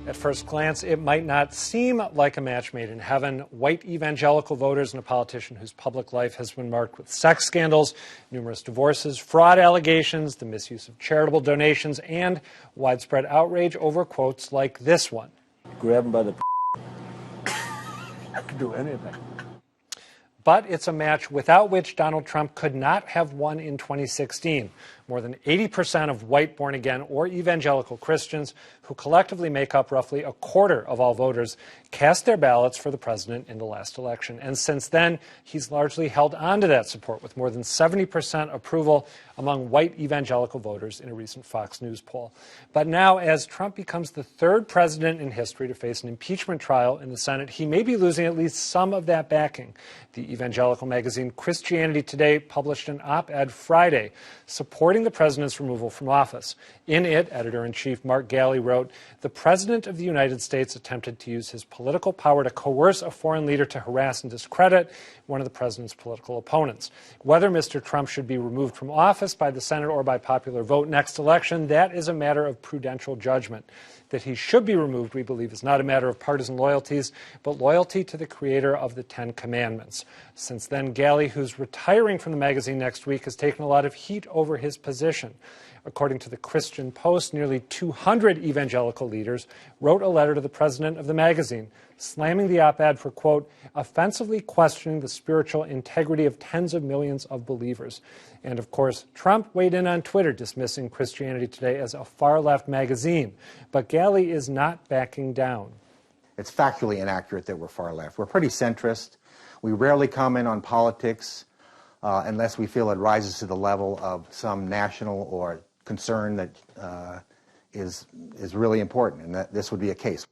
At first glance, it might not seem like a match made in heaven. White evangelical voters and a politician whose public life has been marked with sex scandals, numerous divorces, fraud allegations, the misuse of charitable donations, and widespread outrage over quotes like this one. Grab him by the I could do anything. But it's a match without which Donald Trump could not have won in 2016. More than 80% of white born-again or evangelical Christians, who collectively make up roughly a quarter of all voters, cast their ballots for the president in the last election. And since then, he's largely held on to that support, with more than 70% approval among white evangelical voters in a recent Fox News poll. But now, as Trump becomes the third president in history to face an impeachment trial in the Senate, he may be losing at least some of that backing. The evangelical magazine Christianity Today published an op-ed Friday supporting the president's removal from office. In it, editor-in-chief Mark Galli wrote, "The president of the United States attempted to use his political power to coerce a foreign leader to harass and discredit one of the president's political opponents. Whether Mr. Trump should be removed from office by the Senate or by popular vote next election, that is a matter of prudential judgment. That he should be removed, we believe, is not a matter of partisan loyalties, but loyalty to the creator of the Ten Commandments." Since then, Galli, who's retiring from the magazine next week, has taken a lot of heat over his position. According to the Christian Post, nearly 200 evangelical leaders wrote a letter to the president of the magazine, slamming the op-ed for, quote, offensively questioning the spiritual integrity of tens of millions of believers. And, of course, Trump weighed in on Twitter, dismissing Christianity Today as a far-left magazine. But Galli is not backing down. It's factually inaccurate that we're far-left. We're pretty centrist. We rarely comment on politics unless we feel it rises to the level of some national or concern that is really important, and that this would be a case.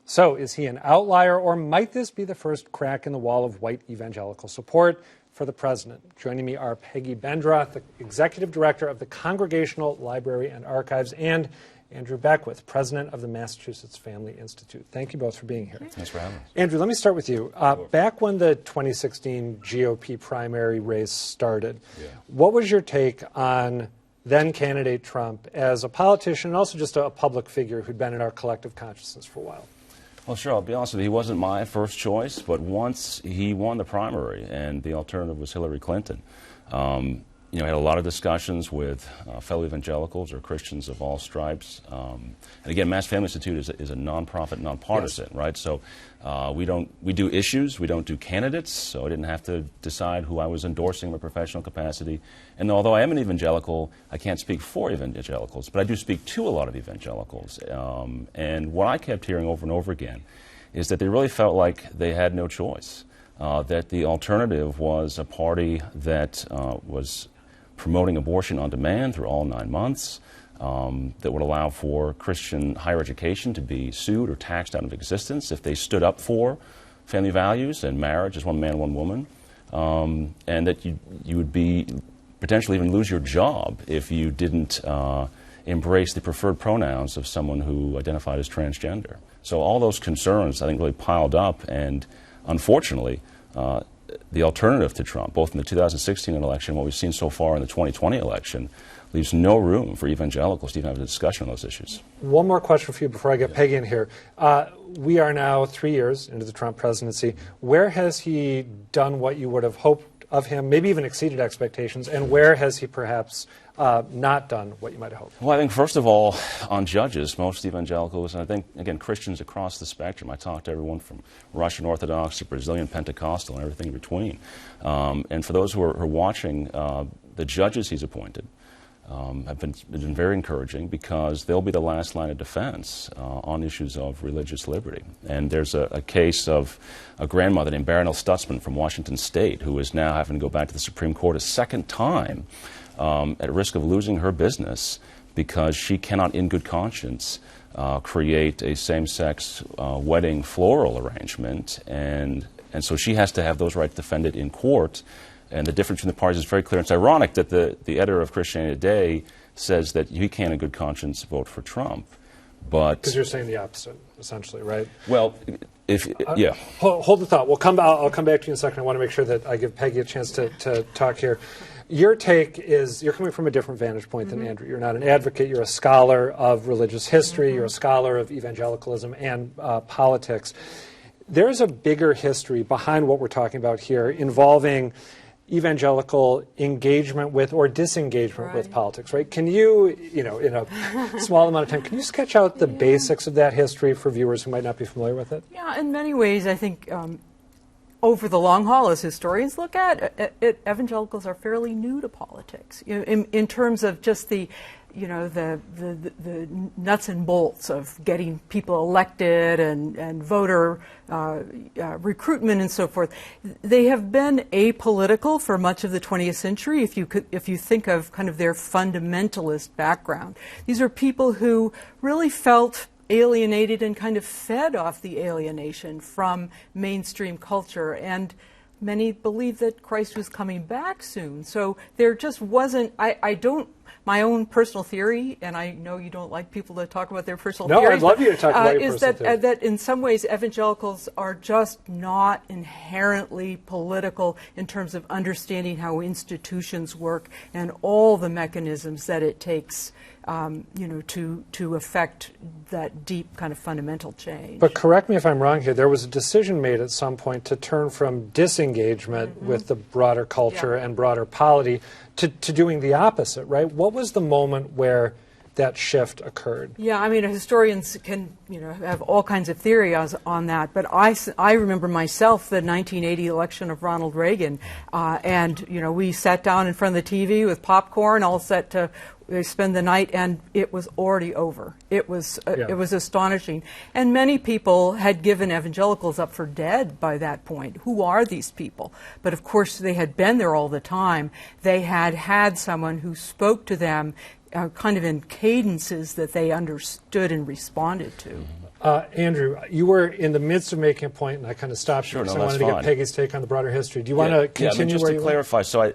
So is he an outlier, or might this be the first crack in the wall of white evangelical support for the president? Joining me are Peggy Bendroth, the executive director of the Congregational Library and Archives, and Andrew Beckwith, president of the Massachusetts Family Institute. Thank you both for being here. Thanks for having us. Andrew, let me start with you. Back when the 2016 GOP primary race started, what was your take on then-candidate Trump as a politician and also just a public figure who'd been in our collective consciousness for a while? Well, sure, I'll be honest with you, he wasn't my first choice, but once he won the primary and the alternative was Hillary Clinton, I had a lot of discussions with fellow evangelicals or Christians of all stripes. And again, Mass Family Institute is a nonprofit, nonpartisan, yes, right? So we do issues, we don't do candidates, so I didn't have to decide who I was endorsing in my professional capacity. And although I am an evangelical, I can't speak for evangelicals, but I do speak to a lot of evangelicals. And what I kept hearing over and over again is that they really felt like they had no choice, that the alternative was a party that was promoting abortion on demand through all 9 months, that would allow for Christian higher education to be sued or taxed out of existence if they stood up for family values and marriage as one man, one woman, and that you would be potentially even lose your job if you didn't embrace the preferred pronouns of someone who identified as transgender. So all those concerns, I think, really piled up, and unfortunately, the alternative to Trump, both in the 2016 election and what we've seen so far in the 2020 election, leaves no room for evangelicals to even have a discussion on those issues. One more question for you before I get Peggy in here. We are now 3 years into the Trump presidency. Where has he done what you would have hoped of him, maybe even exceeded expectations, and where has he perhaps not done what you might have hoped? Well, I think, first of all, on judges, most evangelicals, and I think, again, Christians across the spectrum. I talked to everyone from Russian Orthodox to Brazilian Pentecostal and everything in between. And for those who are watching, the judges he's appointed have been very encouraging, because they'll be the last line of defense on issues of religious liberty. And there's a case of a grandmother named Baronel Stutzman from Washington State, who is now having to go back to the Supreme Court a second time at risk of losing her business because she cannot, in good conscience, create a same-sex wedding floral arrangement. And so she has to have those rights defended in court. And the difference between the parties is very clear. It's ironic that the editor of Christianity Today says that he can't, in good conscience, vote for Trump. But because you're saying the opposite, essentially, right? Well, yeah. Hold the thought. I'll come back to you in a second. I want to make sure that I give Peggy a chance to talk here. Your take is, you're coming from a different vantage point than Andrew. You're not an advocate, you're a scholar of religious history, you're a scholar of evangelicalism and politics. There's a bigger history behind what we're talking about here involving evangelical engagement with or disengagement with politics, right? Can you, in a small amount of time, can you sketch out the basics of that history for viewers who might not be familiar with it? Yeah, in many ways, I think over the long haul, as historians look at it, evangelicals are fairly new to politics in terms of just the nuts and bolts of getting people elected and voter recruitment and so forth. They have been apolitical for much of the 20th century. If you think of kind of their fundamentalist background, these are people who really felt alienated and kind of fed off the alienation from mainstream culture, and many believe that Christ was coming back soon. So there just wasn't, my own personal theory, and I know you don't like people to talk about their personal theories. No, I'd love you to talk about your personal theory. Is that in some ways evangelicals are just not inherently political in terms of understanding how institutions work and all the mechanisms that it takes to affect that deep kind of fundamental change. But correct me if I'm wrong here, there was a decision made at some point to turn from disengagement with the broader culture and broader polity to doing the opposite, right? What was the moment where that shift occurred? Yeah, I mean, historians can, have all kinds of theories on that, but I remember myself the 1980 election of Ronald Reagan, and, we sat down in front of the TV with popcorn, all set to spend the night, and it was already over. It was astonishing. And many people had given evangelicals up for dead by that point. Who are these people? But of course, they had been there all the time. They had someone who spoke to them kind of in cadences that they understood and responded to. Andrew, you were in the midst of making a point, and I kind of stopped you, so I wanted to get Peggy's take on the broader history. Do you want to continue just where to you clarify, so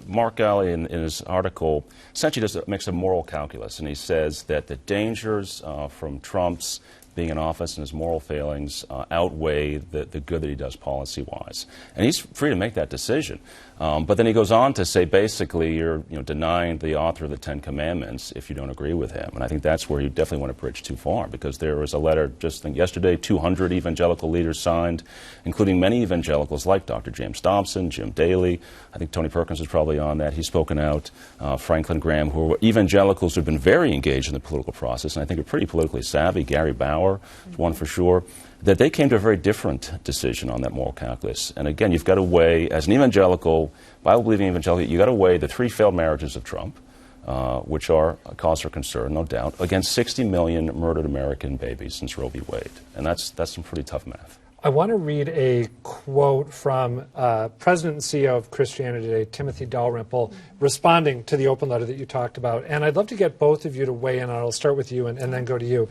Mark Reilly in his article essentially makes a moral calculus, and he says that the dangers from Trump's being in office and his moral failings outweigh the good that he does policy-wise. And he's free to make that decision. But then he goes on to say basically you're denying the author of the Ten Commandments if you don't agree with him. And I think that's where you definitely want to bridge too far, because there was a letter just yesterday, 200 evangelical leaders signed, including many evangelicals like Dr. James Dobson, Jim Daly. I think Tony Perkins is probably on that. He's spoken out. Franklin Graham, who are evangelicals who have been very engaged in the political process, and I think are pretty politically savvy. Gary Bauer is one for sure. That they came to a very different decision on that moral calculus. And again, you've got to weigh, as an evangelical, Bible-believing evangelical, you've got to weigh the 3 failed marriages of Trump, which are a cause for concern, no doubt, against 60 million murdered American babies since Roe v. Wade. And that's some pretty tough math. I want to read a quote from President and CEO of Christianity Today, Timothy Dalrymple, responding to the open letter that you talked about. And I'd love to get both of you to weigh in on it. I'll start with you and then go to you.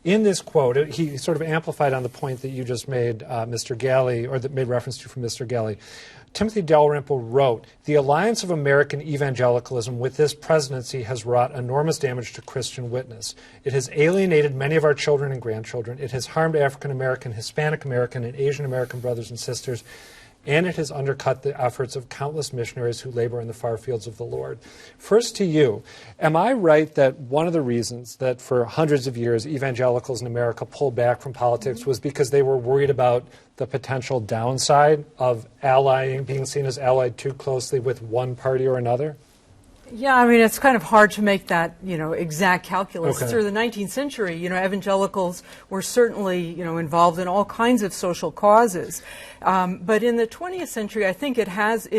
In this quote, he sort of amplified on the point that you just made, Mr. Galley, or that made reference to from Mr. Galley. Timothy Dalrymple wrote, "The alliance of American evangelicalism with this presidency has wrought enormous damage to Christian witness. It has alienated many of our children and grandchildren. It has harmed African American, Hispanic American, and Asian American brothers and sisters. And it has undercut the efforts of countless missionaries who labor in the far fields of the Lord." First to you, am I right that one of the reasons that for hundreds of years evangelicals in America pulled back from politics was because they were worried about the potential downside of being seen as allied too closely with one party or another? Yeah, I mean, it's kind of hard to make that, exact calculus. Okay. Through the 19th century, evangelicals were certainly, involved in all kinds of social causes. But in the 20th century, I think it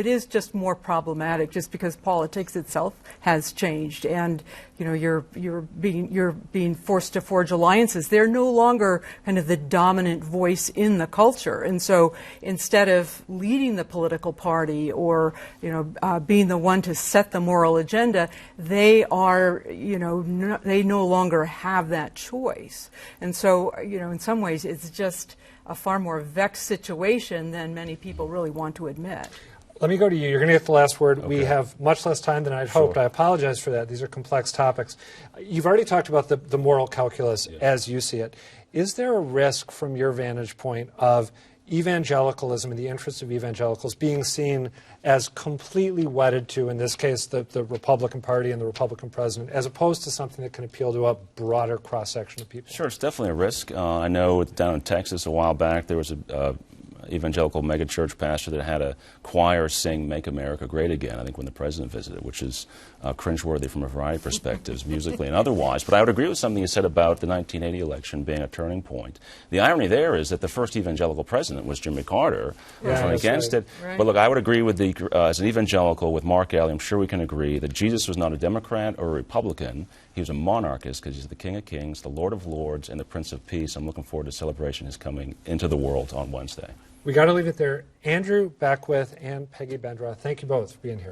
is just more problematic, just because politics itself has changed, and you're being forced to forge alliances. They're no longer kind of the dominant voice in the culture, and so instead of leading the political party or being the one to set the moral agenda, they are they no longer have that choice, and so in some ways it's just a far more vexed situation than many people really want to admit. Let me go to you. You're going to get the last word. Okay. We have much less time than I'd hoped. I apologize for that. These are complex topics. You've already talked about the moral calculus as you see it. Is there a risk from your vantage point of evangelicalism and the interests of evangelicals being seen as completely wedded to, in this case, the Republican Party and the Republican president, as opposed to something that can appeal to a broader cross-section of people? Sure, it's definitely a risk. I know down in Texas a while back there was a evangelical megachurch pastor that had a choir sing "Make America Great Again," I think when the president visited, which is cringeworthy from a variety of perspectives, musically and otherwise. But I would agree with something you said about the 1980 election being a turning point. The irony there is that the first evangelical president was Jimmy Carter, who went against it. Right. But look, I would agree with as an evangelical with Mark Alley, I'm sure we can agree that Jesus was not a Democrat or a Republican. He was a monarchist because he's the King of Kings, the Lord of Lords, and the Prince of Peace. I'm looking forward to celebration his coming into the world on Wednesday. We got to leave it there. Andrew Beckwith and Peggy Bendroth, thank you both for being here.